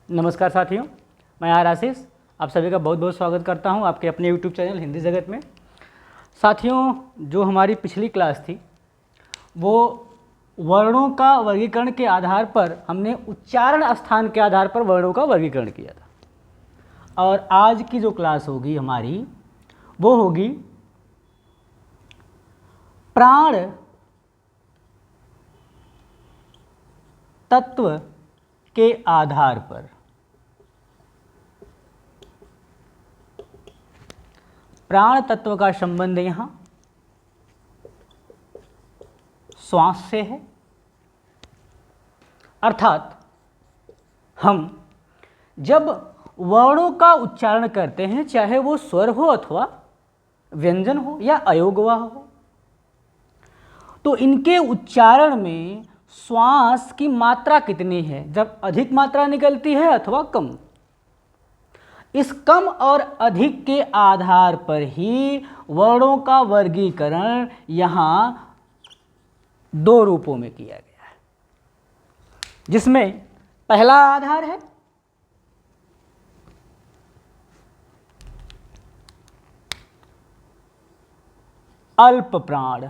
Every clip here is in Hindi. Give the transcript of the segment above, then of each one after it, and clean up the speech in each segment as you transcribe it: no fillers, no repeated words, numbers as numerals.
नमस्कार साथियों, मैं आर आशीष आप सभी का बहुत बहुत स्वागत करता हूं आपके अपने YouTube चैनल हिंदी जगत में। साथियों, जो हमारी पिछली क्लास थी वो वर्णों का वर्गीकरण के आधार पर हमने उच्चारण स्थान के आधार पर वर्णों का वर्गीकरण किया था। और आज की जो क्लास होगी हमारी वो होगी प्राण तत्व के आधार पर। प्राण तत्व का संबंध यहाँ श्वास से है, अर्थात हम जब वर्णों का उच्चारण करते हैं, चाहे वो स्वर हो अथवा व्यंजन हो या अयोगवा हो, तो इनके उच्चारण में श्वास की मात्रा कितनी है, जब अधिक मात्रा निकलती है अथवा कम। इस कम और अधिक के आधार पर ही वर्णों का वर्गीकरण यहाँ दो रूपों में किया गया है, जिसमें पहला आधार है अल्प प्राण।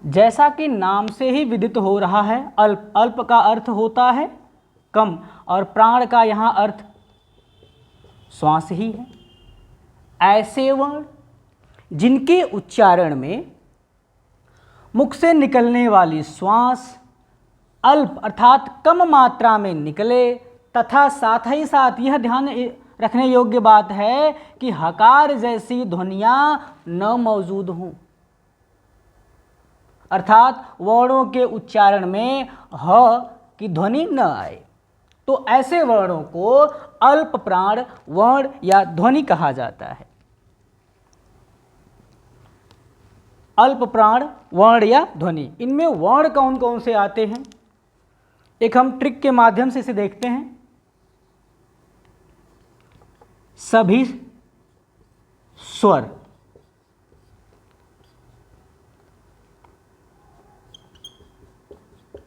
जैसा कि नाम से ही विदित हो रहा है, अल्प, अल्प का अर्थ होता है कम, और प्राण का यहाँ अर्थ श्वास ही है। ऐसे वर्ण जिनके उच्चारण में मुख से निकलने वाली श्वास अल्प अर्थात कम मात्रा में निकले, तथा साथ ही साथ यह ध्यान रखने योग्य बात है कि हकार जैसी ध्वनियां न मौजूद हों, अर्थात वर्णों के उच्चारण में ह की ध्वनि न आए, तो ऐसे वर्णों को अल्प प्राण वर्ण या ध्वनि कहा जाता है। अल्प प्राण वर्ण या ध्वनि, इनमें वर्ण कौन कौन से आते हैं, एक हम ट्रिक के माध्यम से इसे देखते हैं। सभी स्वर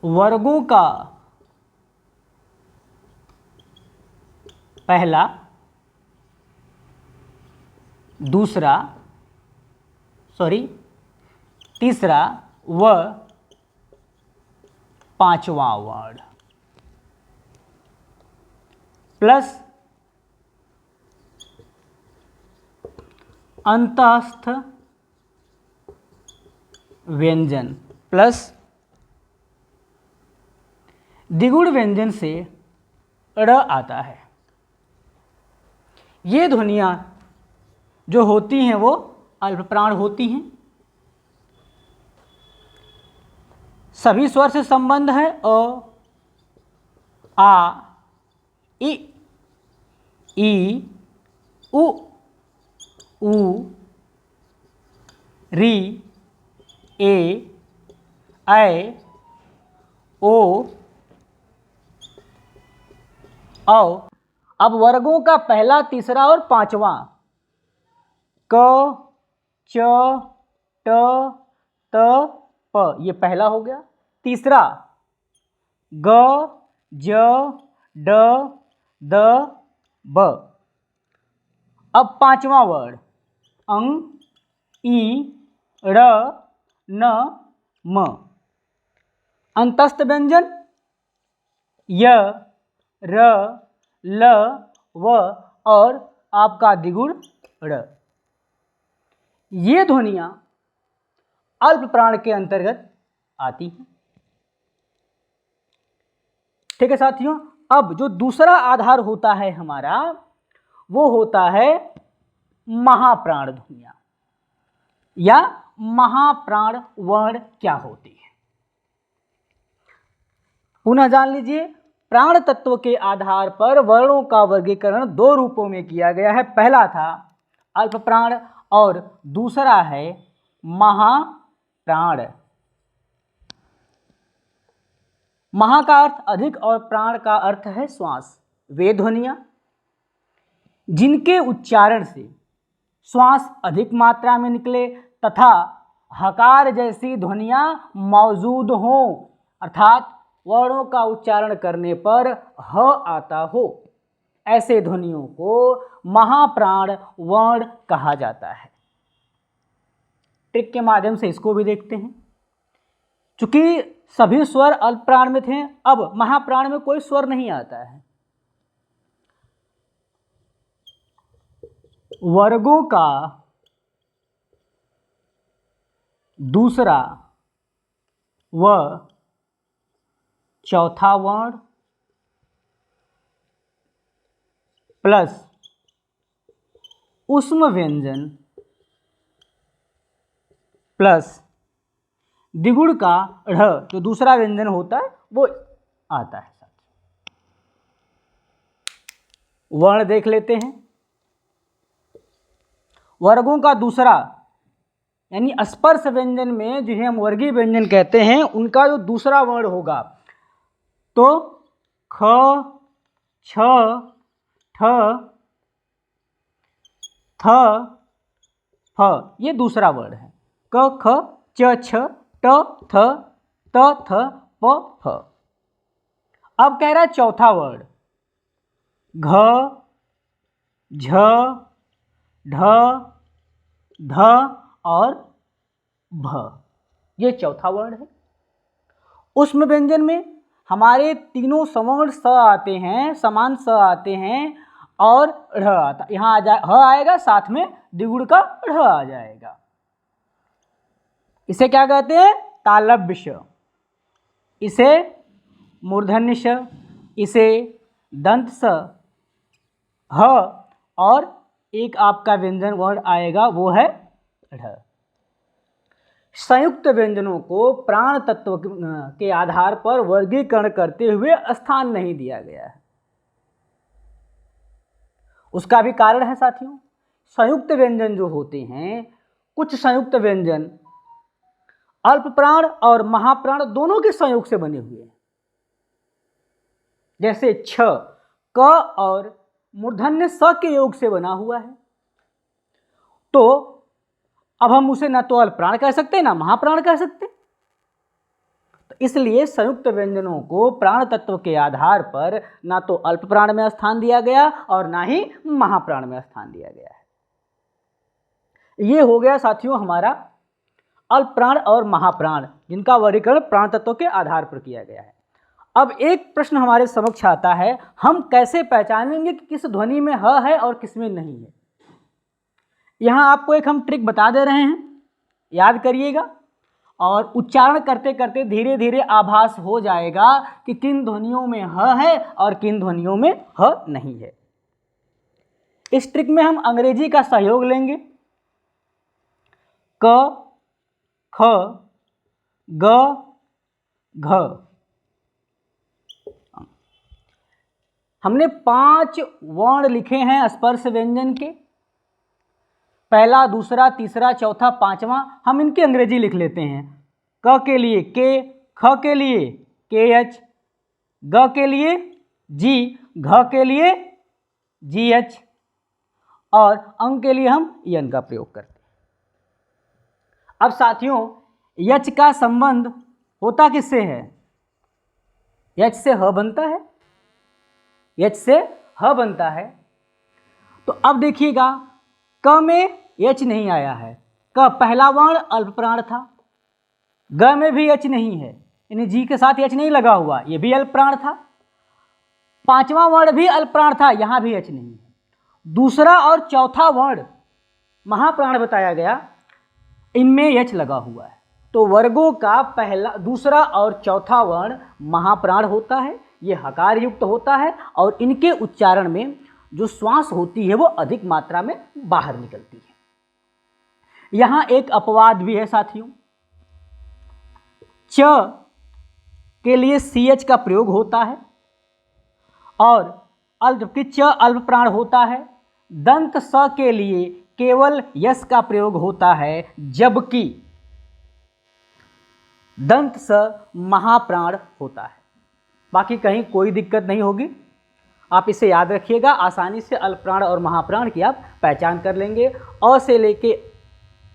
वर्गों का पहला, दूसरा, तीसरा व पांचवा वर्ण प्लस अंतःस्थ व्यंजन प्लस द्विगुण व्यंजन से ड़ आता है। ये ध्वनियाँ जो होती हैं वो अल्प प्राण होती हैं। सभी स्वर से संबंध है अ, आ, इ, ई, उ, री, ए, ऐ, ओ, औ। अब वर्गों का पहला, तीसरा और पांचवा क, च, ट, त, प, ये पहला हो गया। तीसरा ग, ज, ड, द, ब। अब पांचवा वर्ण अंग, ई, ड़, न, म। अंतस्थ व्यंजन य, र, ल, व और आपका द्विगुण ड़। ये ध्वनियां अल्प प्राण के अंतर्गत आती हैं। ठीक है साथियों, अब जो दूसरा आधार होता है हमारा वो होता है महाप्राण ध्वनियां या महाप्राण वर्ण क्या होती है। पुनः जान लीजिए, प्राण तत्व के आधार पर वर्णों का वर्गीकरण दो रूपों में किया गया है। पहला था अल्प प्राण और दूसरा है महाप्राण। महा का अर्थ अधिक और प्राण का अर्थ है श्वास। वे ध्वनियां जिनके उच्चारण से श्वास अधिक मात्रा में निकले तथा हकार जैसी ध्वनियां मौजूद हों, अर्थात वर्णों का उच्चारण करने पर ह आता हो, ऐसे ध्वनियों को महाप्राण वर्ण कहा जाता है। ट्रिक के माध्यम से इसको भी देखते हैं। चूंकि सभी स्वर अल्प प्राण में थे, अब महाप्राण में कोई स्वर नहीं आता है। वर्गों का दूसरा व चौथा वर्ण प्लस ऊष्म व्यंजन प्लस द्विगुण का ढ़ जो दूसरा व्यंजन होता है वो आता है। वर्ण देख लेते हैं। वर्गों का दूसरा यानी स्पर्श व्यंजन में जिन्हें हम वर्गीय व्यंजन कहते हैं, उनका जो दूसरा वर्ण होगा तो ख, छ, ठ, थ, फ, ये दूसरा वर्ण है। क, ख, च, छ, ट, थ, त, थ, प, फ। अब कह रहा है चौथा वर्ण घ, झ, ढ, ध और भ, ये चौथा वर्ण है। ऊष्म व्यंजन में हमारे तीनों सवर्ण स आते हैं, समान स आते हैं और ढ़ आता, यहाँ आ जाए ह आएगा, साथ में द्विगुण का ढ़ आ जाएगा। इसे क्या कहते हैं? तालव्य श, इसे मूर्धन्य श, इसे दंत स, ह और एक आपका व्यंजन वर्ण आएगा वो है ढ़। संयुक्त व्यंजनों को प्राण तत्व के आधार पर वर्गीकरण करते हुए स्थान नहीं दिया गया है। उसका भी कारण है साथियों। संयुक्त व्यंजन जो होते हैं, कुछ संयुक्त व्यंजन अल्प प्राण और महाप्राण दोनों के संयोग से बने हुए हैं। जैसे छ क और मूर्धन्य स के योग से बना हुआ है, तो अब हम उसे ना तो अल्प प्राण कह सकते ना महाप्राण कह सकते। तो इसलिए संयुक्त व्यंजनों को प्राण तत्व के आधार पर ना तो अल्प प्राण में स्थान दिया गया और ना ही महाप्राण में स्थान दिया गया है। ये हो गया साथियों हमारा अल्प प्राण और महाप्राण, जिनका वर्गीकरण प्राण तत्व के आधार पर किया गया है। अब एक प्रश्न हमारे समक्ष आता है, हम कैसे पहचानेंगे कि किस ध्वनि में ह है और किस में नहीं है। यहाँ आपको एक हम ट्रिक बता दे रहे हैं, याद करिएगा, और उच्चारण करते करते धीरे धीरे आभास हो जाएगा कि किन ध्वनियों में ह है और किन ध्वनियों में ह नहीं है। इस ट्रिक में हम अंग्रेजी का सहयोग लेंगे। क, ख, ग, घ। हमने 5 वर्ण लिखे हैं स्पर्श व्यंजन के, पहला, दूसरा, तीसरा, चौथा, पांचवा। हम इनकी अंग्रेजी लिख लेते हैं। क के लिए के, ख के लिए के एच, ग के लिए जी, घ के लिए जी एच और अंग के लिए हम यन का प्रयोग करते हैं। अब साथियों यच का संबंध होता किससे है? यच से ह बनता है, यच से ह बनता है। तो अब देखिएगा क में यच नहीं आया है, क पहला वर्ण अल्प प्राण था, ग में भी यच नहीं है, यानी जी के साथ यच नहीं लगा हुआ, ये भी अल्प प्राण था। पांचवा वर्ण भी अल्प प्राण था, यहां भी यच नहीं है। दूसरा और चौथा वर्ण महाप्राण बताया गया, इनमें यच लगा हुआ है। तो वर्गों का पहला, दूसरा और चौथा वर्ण महाप्राण होता है, ये हकार युक्त होता है और इनके उच्चारण में जो श्वास होती है वो अधिक मात्रा में बाहर निकलती है। यहां एक अपवाद भी है साथियों, च के लिए सी एच का प्रयोग होता है और जबकि च अल्प प्राण होता है। दंत स के लिए केवल यस का प्रयोग होता है, जबकि दंत स महाप्राण होता है। बाकी कहीं कोई दिक्कत नहीं होगी, आप इसे याद रखिएगा। आसानी से अल्प प्राण और महाप्राण की आप पहचान कर लेंगे। अ से लेके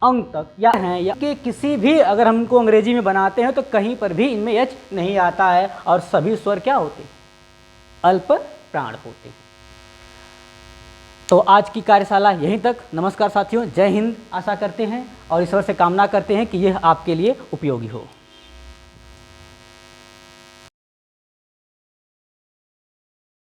अंग तक या हैं या कि किसी भी अगर हम इनको अंग्रेजी में बनाते हैं तो कहीं पर भी इनमें एच नहीं आता है और सभी स्वर क्या होते हैं, अल्प प्राण होते हैं। तो आज की कार्यशाला यहीं तक। नमस्कार साथियों, जय हिंद। आशा करते हैं और ईश्वर से कामना करते हैं कि यह आपके लिए उपयोगी हो।